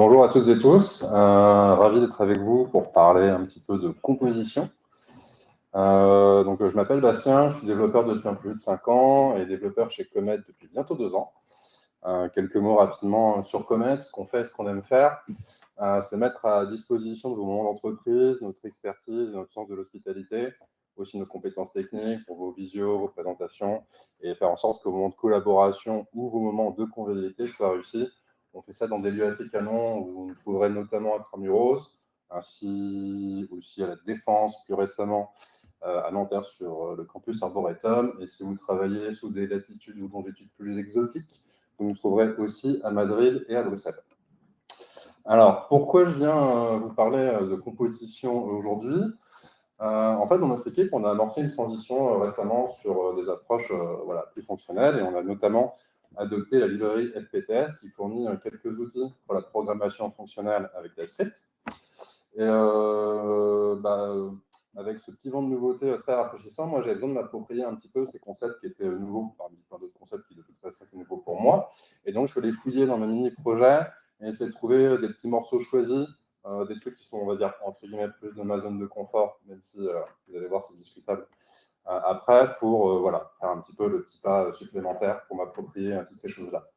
Bonjour à toutes et tous, ravi d'être avec vous pour parler un petit peu de composition. Je m'appelle Bastien, je suis développeur depuis un peu plus de 5 ans et développeur chez Comet depuis bientôt 2 ans. Quelques mots rapidement sur Comet, ce qu'on fait, ce qu'on aime faire, c'est mettre à disposition de vos moments d'entreprise, notre expertise, notre sens de l'hospitalité, aussi nos compétences techniques pour vos visios, vos présentations, et faire en sorte que vos moments de collaboration ou vos moments de convivialité soient réussis. On fait ça dans des lieux assez canons où vous nous trouverez notamment à Tramuros, ainsi aussi à la Défense, plus récemment à Nanterre sur le campus Arboretum. Et si vous travaillez sous des latitudes ou longitudes plus exotiques, vous nous trouverez aussi à Madrid et à Bruxelles. Alors, pourquoi je viens vous parler de composition aujourd'hui ? En fait, dans notre équipe, on a amorcé une transition récemment sur des approches plus fonctionnelles et on a notamment adopté la librairie FPTS qui fournit quelques outils pour la programmation fonctionnelle avec TypeScript. Et avec ce petit vent de nouveauté très rafraîchissant, moi j'avais besoin de m'approprier un petit peu ces concepts qui étaient nouveaux, parmi plein d'autres concepts qui de toute façon étaient nouveaux pour moi. Et donc je suis allé fouiller dans mes mini-projets et essayer de trouver des petits morceaux choisis, des trucs qui sont, on va dire, entre guillemets, plus de ma zone de confort, même si vous allez voir, c'est discutable après, pour faire un petit peu le petit pas supplémentaire pour m'approprier toutes ces choses-là.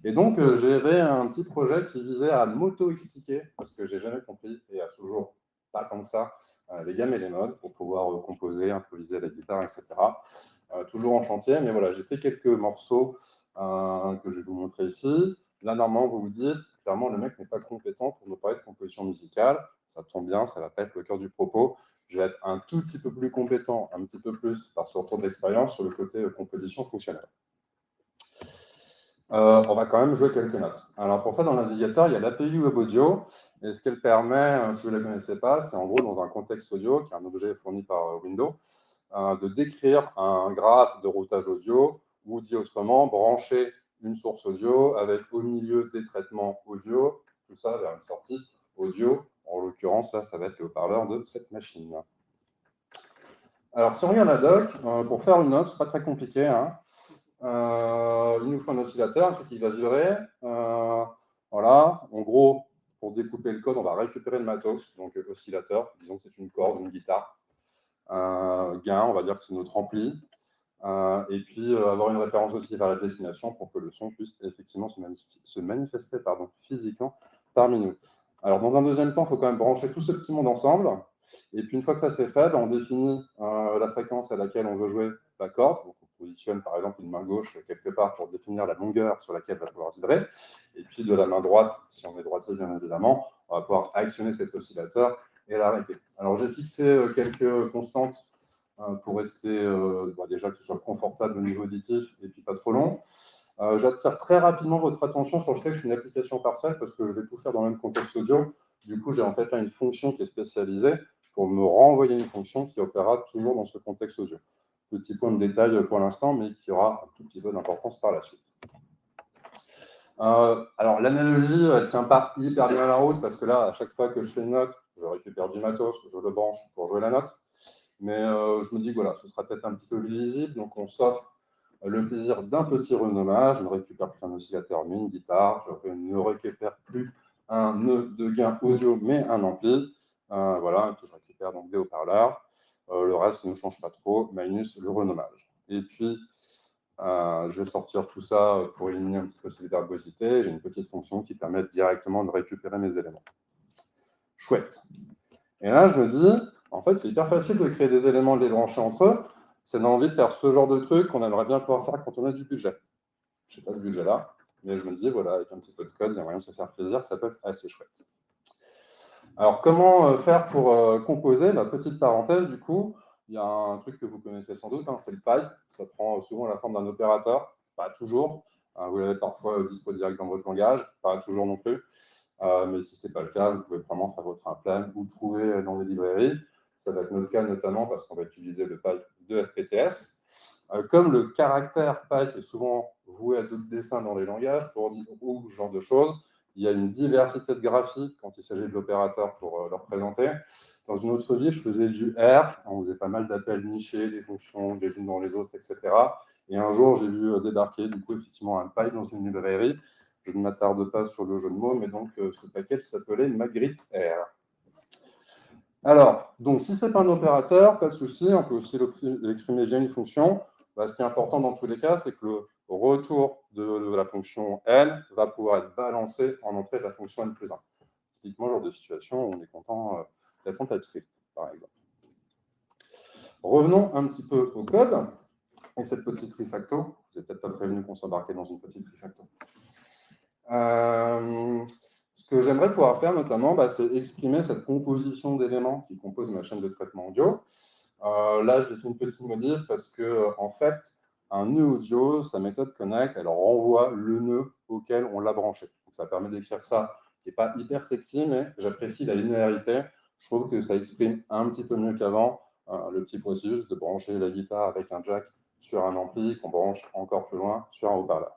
Et donc, j'avais un petit projet qui visait à m'auto-expliquer, parce que j'ai jamais compris, et à ce jour, pas tant que ça, les gammes et les modes pour pouvoir composer, improviser à la guitare, etc. Toujours en chantier, mais voilà, j'ai fait quelques morceaux que je vais vous montrer ici. Là, normalement, vous vous dites, clairement, le mec n'est pas compétent pour nous parler de composition musicale. Ça tombe bien, ça va pas être le cœur du propos. Je vais être un tout petit peu plus compétent, un petit peu plus par ce retour d'expérience sur le côté composition fonctionnelle. On va quand même jouer quelques notes. Alors pour ça, dans le navigateur, il y a l'API Web Audio. Et ce qu'elle permet, si vous ne la connaissez pas, c'est en gros dans un contexte audio, qui est un objet fourni par Windows, de décrire un graphe de routage audio, ou dit autrement, brancher une source audio avec au milieu des traitements audio, tout ça vers une sortie audio. En l'occurrence, là, ça va être le haut-parleur de cette machine. Alors si on regarde la doc, pour faire une note, ce n'est pas très compliqué, hein. Il nous faut un oscillateur, un truc qui va vibrer. Voilà, en gros, pour découper le code, on va récupérer le matos, donc oscillateur, disons que c'est une corde, une guitare. Gain, on va dire que c'est notre ampli. Et puis avoir une référence aussi vers la destination pour que le son puisse effectivement se manifester physiquement parmi nous. Alors, dans un deuxième temps, il faut quand même brancher tout ce petit monde ensemble. Et puis, une fois que ça c'est fait, on définit la fréquence à laquelle on veut jouer la corde. Donc, on positionne par exemple une main gauche quelque part pour définir la longueur sur laquelle va pouvoir vibrer. Et puis, de la main droite, si on est droitier bien évidemment, on va pouvoir actionner cet oscillateur et l'arrêter. Alors, j'ai fixé quelques constantes pour rester déjà que ce soit confortable au niveau auditif et puis pas trop long. J'attire très rapidement votre attention sur le fait que je suis une application partielle parce que je vais tout faire dans le même contexte audio. Du coup, j'ai en fait là une fonction qui est spécialisée pour me renvoyer une fonction qui opérera toujours dans ce contexte audio. Petit point de détail pour l'instant, mais qui aura un tout petit peu d'importance par la suite. Alors, l'analogie ne tient pas hyper bien à la route parce que là, à chaque fois que je fais une note, je récupère du matos, je le branche pour jouer la note. Mais je me dis que voilà, ce sera peut-être un petit peu lisible, donc on s'offre le plaisir d'un petit renommage. Je ne récupère plus un oscillateur, mais une guitare. Je ne récupère plus un nœud de gain audio, mais un ampli. Voilà, et puis je récupère donc des haut-parleurs. Le reste ne change pas trop, minus le renommage. Et puis, je vais sortir tout ça pour éliminer un petit peu cette verbosité. J'ai une petite fonction qui permet directement de récupérer mes éléments. Chouette. Et là, je me dis, en fait, c'est hyper facile de créer des éléments, de les brancher entre eux. C'est l'envie de faire ce genre de truc qu'on aimerait bien pouvoir faire quand on a du budget. Je n'ai pas ce budget-là, mais je me dis, voilà, avec un petit peu de code, il y a moyen de se faire plaisir, ça peut être assez chouette. Alors, comment faire pour composer ? Petite parenthèse, du coup, il y a un truc que vous connaissez sans doute, c'est le pipe. Ça prend souvent la forme d'un opérateur, pas toujours. Vous l'avez parfois dispo direct dans votre langage, pas toujours non plus. Mais si ce n'est pas le cas, vous pouvez vraiment faire votre implant ou trouver dans des librairies. Ça va être notre cas notamment parce qu'on va utiliser le pipe de FPTS. Comme le caractère pipe est souvent voué à d'autres dessins dans les langages, pour dire ou ce genre de choses, il y a une diversité de graphiques quand il s'agit de l'opérateur pour le représenter. Dans une autre vie, je faisais du R, on faisait pas mal d'appels nichés, des fonctions les unes dans les autres, etc. Et un jour, j'ai vu débarquer du coup effectivement un pipe dans une librairie Je ne m'attarde pas sur le jeu de mots, mais donc ce package s'appelait Magritte R. Alors, donc si ce n'est pas un opérateur, pas de souci, on peut aussi l'exprimer via une fonction. Bah, ce qui est important dans tous les cas, c'est que le retour de la fonction n va pouvoir être balancé en entrée de la fonction n plus 1. Typiquement, genre de situation où on est content d'être en TypeScript, par exemple. Revenons un petit peu au code. Et cette petite refacto, vous n'êtes peut-être pas prévenu qu'on s'embarquait dans une petite refacto. Ce que j'aimerais pouvoir faire notamment, bah, c'est exprimer cette composition d'éléments qui composent ma chaîne de traitement audio. Là, je l'ai fait une petite modif parce que, en fait, un nœud audio, sa méthode connect, elle renvoie le nœud auquel on l'a branché. Donc, ça permet d'écrire ça, qui n'est pas hyper sexy, mais j'apprécie la linéarité. Je trouve que ça exprime un petit peu mieux qu'avant le petit processus de brancher la guitare avec un jack sur un ampli qu'on branche encore plus loin sur un haut-parleur.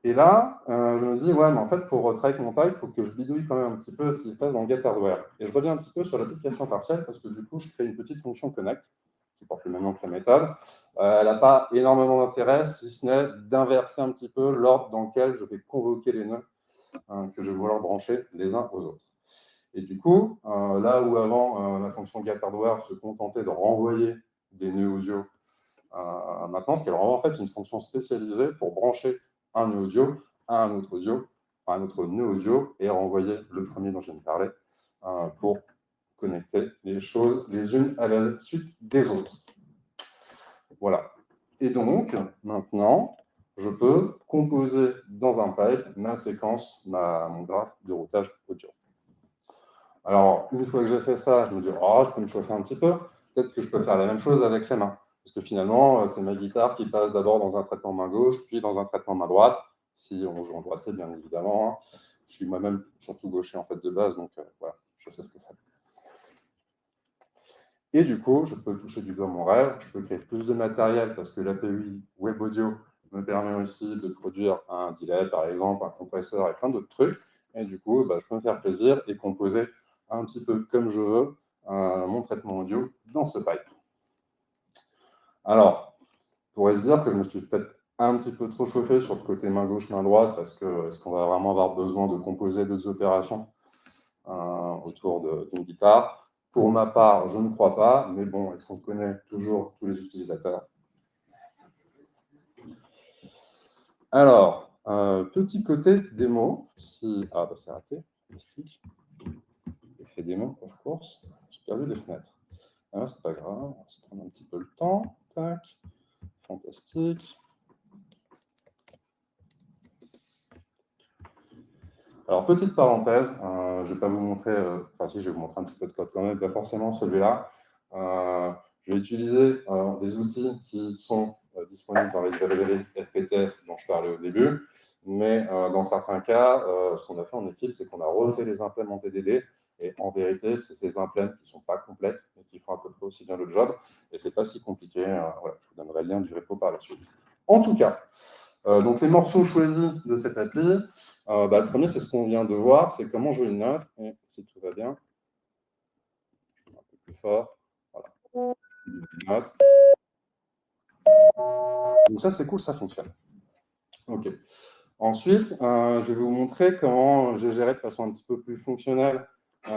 Et là, je me dis, ouais, mais en fait, pour travailler avec mon pipe, il faut que je bidouille quand même un petit peu ce qui se passe dans le get hardware. Et je reviens un petit peu sur l'application partielle parce que du coup, je crée une petite fonction connect qui porte le même nom que la méthode. Elle n'a pas énormément d'intérêt, si ce n'est d'inverser un petit peu l'ordre dans lequel je vais convoquer les nœuds que je vais vouloir brancher les uns aux autres. Et du coup, là où avant, la fonction get hardware se contentait de renvoyer des nœuds audio, maintenant, ce qu'elle renvoie, en fait, c'est une fonction spécialisée pour brancher un nœud audio à un autre audio, à un autre nœud audio, et renvoyer le premier dont je viens de parler pour connecter les choses les unes à la suite des autres. Voilà. Et donc, maintenant, je peux composer dans un pipe ma séquence, mon graphe de routage audio. Alors, une fois que j'ai fait ça, je me dis, oh, je peux me chauffer un petit peu. Peut-être que je peux faire la même chose avec les mains. Parce que finalement, c'est ma guitare qui passe d'abord dans un traitement main gauche, puis dans un traitement main droite. Si on joue en droitier, bien évidemment. Je suis moi-même surtout gaucher en fait de base, donc voilà, je sais ce que c'est. Et du coup, je peux toucher du doigt mon rêve, je peux créer plus de matériel parce que l'API Web Audio me permet aussi de produire un delay, par exemple, un compresseur et plein d'autres trucs. Et du coup, bah, je peux me faire plaisir et composer un petit peu comme je veux mon traitement audio dans ce pipe. Alors, on pourrait se dire que je me suis peut-être un petit peu trop chauffé sur le côté main gauche, main droite, parce que est-ce qu'on va vraiment avoir besoin de composer d'autres opérations autour d'une guitare? Pour ma part, je ne crois pas, mais bon, est-ce qu'on connaît toujours tous les utilisateurs? Alors, petit côté démo, si... Ah, bah c'est raté, fantastique. Effet démo, of course. J'ai perdu les fenêtres. Ah, c'est pas grave, on va se prendre un petit peu le temps. Tac, fantastique. Alors, petite parenthèse, je ne vais pas vous montrer, enfin si, je vais vous montrer un petit peu de code quand même, pas forcément celui-là. Je vais utiliser des outils qui sont disponibles dans les librairies FPTS dont je parlais au début, mais dans certains cas, ce qu'on a fait en équipe, c'est qu'on a refait les implèmes en TDD, et en vérité, c'est ces implèmes qui ne sont pas complètes, mais qui font à peu près aussi bien le job, et ce n'est pas si compliqué. Voilà, je vous donnerai le lien du repo par la suite. En tout cas, donc les morceaux choisis de cette appli, le premier, c'est ce qu'on vient de voir, c'est comment jouer une note, et si tout va bien, un peu plus fort, voilà, une note. Donc ça, c'est cool, ça fonctionne. Ok. Ensuite, je vais vous montrer comment j'ai géré de façon un petit peu plus fonctionnelle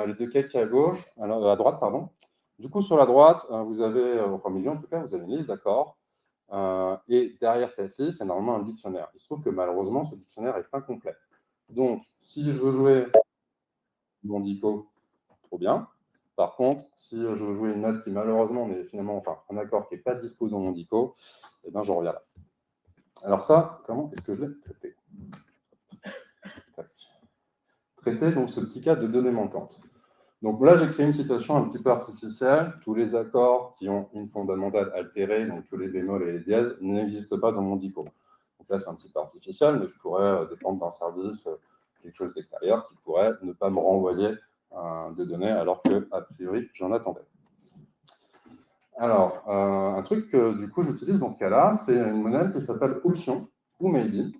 les deux cakes à gauche, alors, à droite, pardon. Du coup, sur la droite, vous avez, au milieu en tout cas, vous avez une liste d'accords. Et derrière cette liste, il y a normalement un dictionnaire. Il se trouve que malheureusement, ce dictionnaire est incomplet. Donc, si je veux jouer mon dico, trop bien. Par contre, si je veux jouer une note qui malheureusement n'est finalement, enfin, un accord qui n'est pas dispo dans mon dico, eh bien, je reviens là. Alors ça, comment est-ce que je l'ai traité? Traiter donc ce petit cas de données manquantes. Donc là, j'ai créé une situation un petit peu artificielle. Tous les accords qui ont une fondamentale altérée, donc tous les bémols et les dièses, n'existent pas dans mon dico. Donc là, c'est un petit peu artificiel, mais je pourrais dépendre d'un service, quelque chose d'extérieur, qui pourrait ne pas me renvoyer de données alors que, a priori, j'en attendais. Alors, un truc que du coup j'utilise dans ce cas-là, c'est une monnaie qui s'appelle option ou maybe.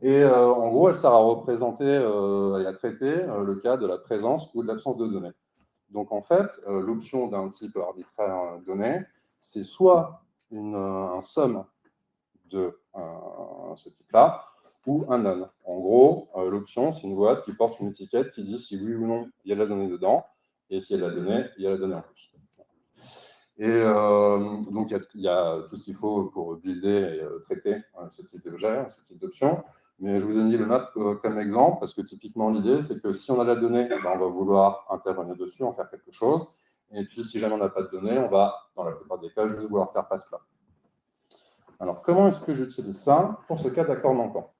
Et en gros, elle sert à représenter et à traiter le cas de la présence ou de l'absence de données. Donc en fait, l'option d'un type arbitraire donné, c'est soit un somme de ce type-là, ou un none. En gros, l'option, c'est une boîte qui porte une étiquette qui dit si oui ou non il y a la donnée dedans, et si il y a la donnée, il y a la donnée en plus. Et donc, il y a tout ce qu'il faut pour builder et traiter ce type d'objet, ce type d'option. Mais je vous ai mis le map comme exemple, parce que typiquement, l'idée, c'est que si on a la donnée, ben, on va vouloir intervenir dessus, en faire quelque chose. Et puis, si jamais on n'a pas de données, on va, dans la plupart des cas, juste vouloir faire passe-plat. Alors, comment est-ce que j'utilise ça pour ce cas d'accord manquant?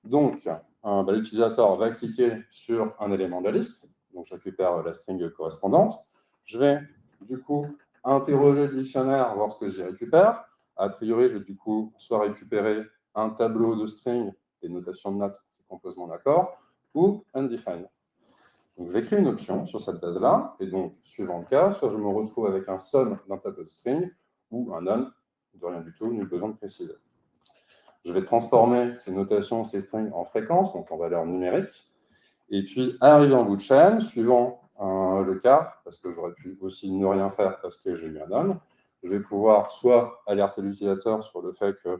Donc, l'utilisateur va cliquer sur un élément de la liste. Donc, je récupère la string correspondante. Je vais, du coup, interroger le dictionnaire, voir ce que j'y récupère. A priori, je vais du coup soit récupérer un tableau de string, des notations de notes qui composent mon accord, ou undefined. Donc, je vais créer une option sur cette base-là, et donc, suivant le cas, soit je me retrouve avec un sum d'un tableau de string, ou un none de rien du tout, nul besoin de préciser. Je vais transformer ces notations, ces strings en fréquences, donc en valeur numérique. Et puis, arrivé en bout de chaîne, suivant le cas, parce que j'aurais pu aussi ne rien faire parce que j'ai eu un none, je vais pouvoir soit alerter l'utilisateur sur le fait qu'on n'a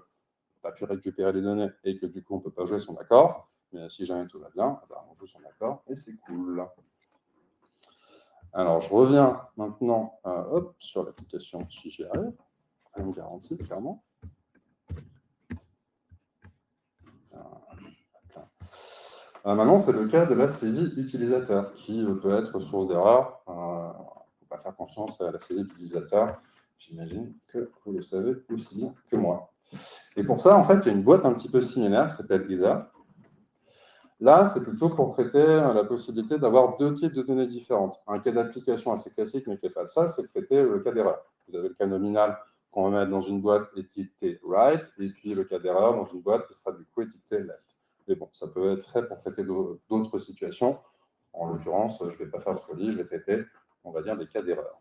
pas pu récupérer les données et que du coup, on ne peut pas jouer son accord. Mais si jamais tout va bien, on joue son accord et c'est cool. Alors, je reviens maintenant sur l'application si j'y arrive. Elle me garantit, clairement. Maintenant, c'est le cas de la saisie utilisateur, qui peut être source d'erreur. Il ne faut pas faire confiance à la saisie utilisateur. J'imagine que vous le savez aussi bien que moi. Et pour ça, en fait, il y a une boîte un petit peu similaire qui s'appelle Ether. Là, c'est plutôt pour traiter la possibilité d'avoir deux types de données différentes. Un cas d'application assez classique, mais qui n'est pas ça, c'est traiter le cas d'erreur. Vous avez le cas nominal qu'on va mettre dans une boîte étiquetée right, et puis le cas d'erreur dans une boîte qui sera du coup étiquetée left. Mais bon, ça peut être fait pour traiter d'autres situations. En l'occurrence, je ne vais pas faire de folie, je vais traiter, on va dire, des cas d'erreur.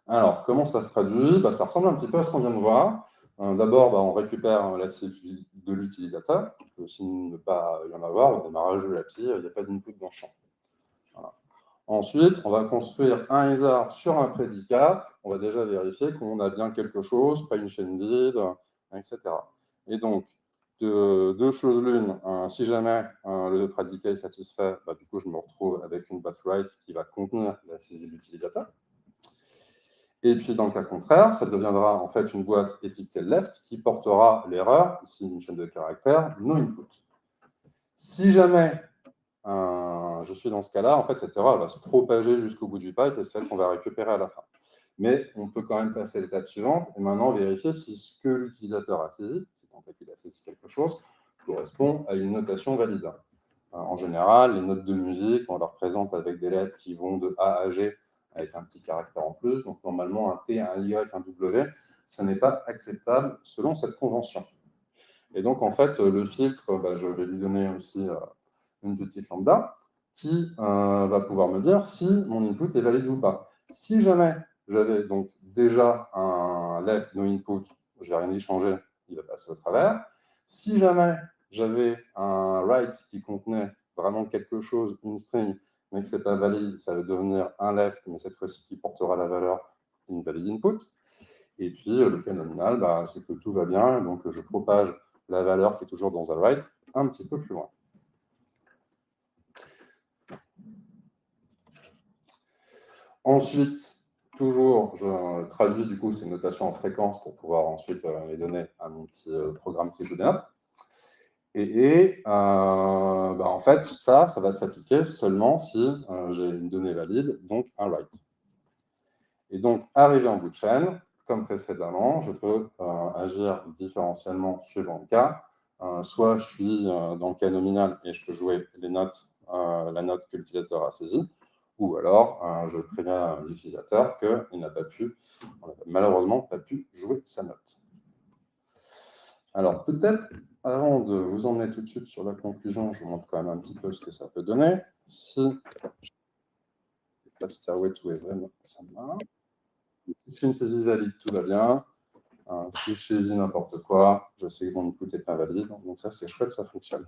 Alors, comment ça se traduit? Ça ressemble un petit peu à ce qu'on vient de voir. D'abord, on récupère la CPI de l'utilisateur. Il peut aussi ne pas y en avoir. Au démarrage de l'appli, il n'y a pas d'input dans le champ. Voilà. Ensuite, on va construire un hasard sur un prédicat. On va déjà vérifier qu'on a bien quelque chose, pas une chaîne vide, etc. Et donc, deux choses l'une, si jamais le prédicat est satisfait, du coup, je me retrouve avec une boîte write qui va contenir la saisie de l'utilisateur. Et puis, dans le cas contraire, ça deviendra en fait une boîte étiquetée left qui portera l'erreur, ici une chaîne de caractères, no input. Si jamais je suis dans ce cas-là, en fait, cette erreur va se propager jusqu'au bout du pipe et c'est celle qu'on va récupérer à la fin. Mais on peut quand même passer à l'étape suivante et maintenant vérifier si ce que l'utilisateur a saisi, si tant est qu'il a saisi quelque chose, correspond à une notation valide. En général, les notes de musique, on les représente avec des lettres qui vont de A à G avec un petit caractère en plus. Donc, normalement, un T, un Y, un W, ce n'est pas acceptable selon cette convention. Et donc, en fait, le filtre, je vais lui donner aussi une petite lambda qui va pouvoir me dire si mon input est valide ou pas. Si jamais j'avais donc déjà un left no input, je n'ai rien y changer, il va passer au travers. Si jamais j'avais un write qui contenait vraiment quelque chose, une string, mais que ce n'est pas valide, ça va devenir un left, mais cette fois-ci qui portera la valeur invalid input. Et puis le cas nominal, c'est que tout va bien, donc je propage la valeur qui est toujours dans un write un petit peu plus loin. Ensuite, toujours, je traduis du coup ces notations en fréquence pour pouvoir ensuite les donner à mon petit programme qui joue des notes. Et en fait, ça va s'appliquer seulement si j'ai une donnée valide, donc un write. Et donc, arrivé en bout de chaîne, comme précédemment, je peux agir différentiellement suivant le cas. Soit je suis dans le cas nominal et je peux jouer les notes, la note que l'utilisateur a saisie, ou alors je préviens l'utilisateur qu'il n'a pas pu, malheureusement, pas pu jouer sa note. Alors, peut-être, avant de vous emmener tout de suite sur la conclusion, je vous montre quand même un petit peu ce que ça peut donner. Si pas de Stairway to Heaven, ça marche. Si je fais une saisie valide, tout va bien. Si je saisis n'importe quoi, je sais que mon input est invalide. Donc ça, c'est chouette, ça fonctionne.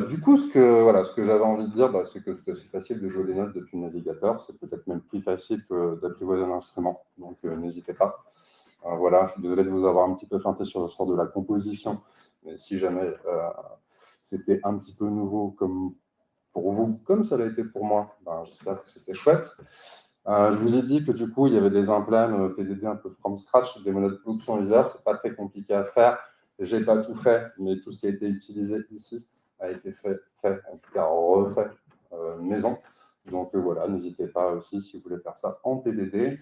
Du coup, ce que j'avais envie de dire, c'est que c'est assez facile de jouer les notes depuis le navigateur. C'est peut-être même plus facile que d'apprivoiser un instrument. Donc, n'hésitez pas. Voilà, je suis désolé de vous avoir un petit peu feinté sur le sort de la composition, mais si jamais c'était un petit peu nouveau comme pour vous, comme ça l'a été pour moi, ben, j'espère que c'était chouette. Je vous ai dit que du coup, il y avait des implants TDD un peu from scratch, des modèles de production user, c'est pas très compliqué à faire. J'ai pas tout fait, mais tout ce qui a été utilisé ici a été fait en tout cas refait maison. Donc voilà, n'hésitez pas aussi si vous voulez faire ça en TDD.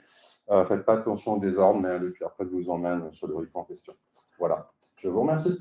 Faites pas attention au désordre, mais le puis après, je vous emmène sur le RIP en question. Voilà, je vous remercie.